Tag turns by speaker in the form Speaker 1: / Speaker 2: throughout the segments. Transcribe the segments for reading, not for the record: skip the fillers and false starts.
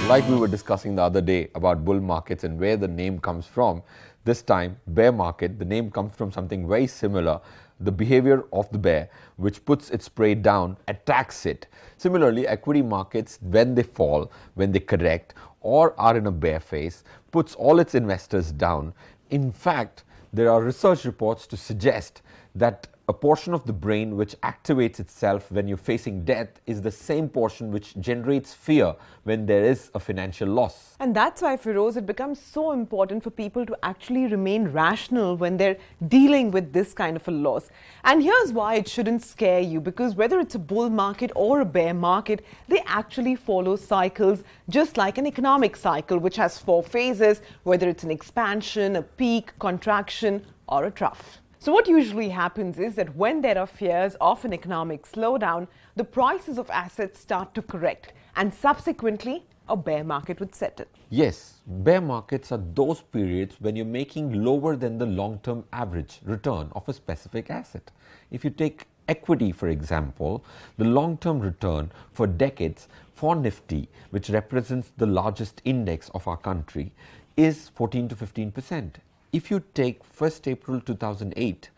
Speaker 1: Like we were discussing the other day about bull markets and where the name comes from, this time bear market, the name comes from something very similar, the behavior of the bear, which puts its prey down, attacks it. Similarly, equity markets, when they fall, when they correct or are in a bear phase, puts all its investors down. In fact, there are research reports to suggest that a portion of the brain which activates itself when you're facing death is the same portion which generates fear when there is a financial loss.
Speaker 2: And that's why, Feroz, it becomes so important for people to actually remain rational when they're dealing with this kind of a loss. And here's why it shouldn't scare you, because whether it's a bull market or a bear market, they actually follow cycles just like an economic cycle, which has 4 phases, whether it's an expansion, a peak, contraction, or a trough. So what usually happens is that when there are fears of an economic slowdown, the prices of assets start to correct, and subsequently a bear market would set in.
Speaker 1: Yes, bear markets are those periods when you're making lower than the long-term average return of a specific asset. If you take equity, for example, the long-term return for decades for Nifty, which represents the largest index of our country, is 14 to 15%. If you take 1st April 2008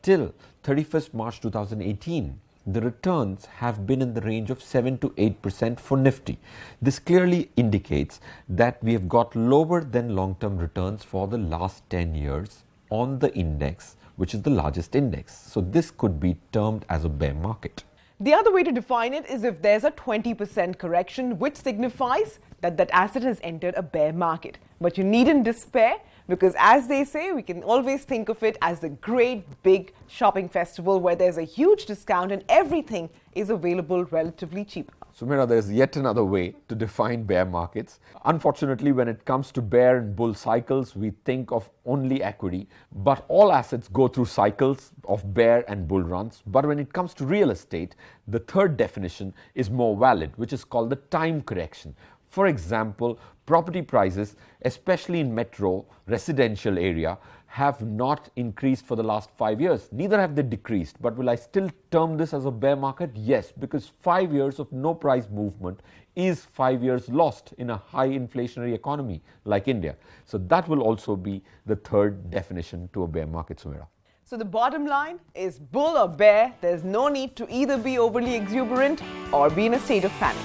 Speaker 1: till 31st March 2018, the returns have been in the range of 7 to 8% for Nifty. This clearly indicates that we have got lower than long-term returns for the last 10 years on the index, which is the largest index. So this could be termed as a bear market.
Speaker 2: The other way to define it is if there's a 20% correction, which signifies that that asset has entered a bear market. But you needn't despair, because as they say, we can always think of it as the great big shopping festival where there's a huge discount and everything is available relatively cheap.
Speaker 1: Sumira, there's yet another way to define bear markets. Unfortunately, when it comes to bear and bull cycles, we think of only equity, but all assets go through cycles of bear and bull runs. But when it comes to real estate, the third definition is more valid, which is called the time correction. For example, property prices, especially in metro residential area, have not increased for the last 5 years. Neither have they decreased. But will I still term this as a bear market? Yes, because 5 years of no price movement is 5 years lost in a high inflationary economy like India. So that will also be the third definition to a bear market, Sumira.
Speaker 2: So the bottom line is bull or bear, there's no need to either be overly exuberant or be in a state of panic.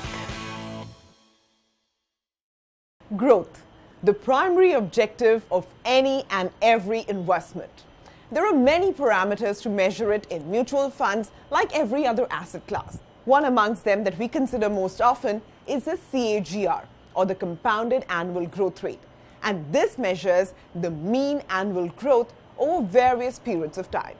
Speaker 2: Growth, the primary objective of any and every investment. There are many parameters to measure it in mutual funds like every other asset class. One amongst them that we consider most often is the CAGR, or the compounded annual growth rate. And this measures the mean annual growth over various periods of time.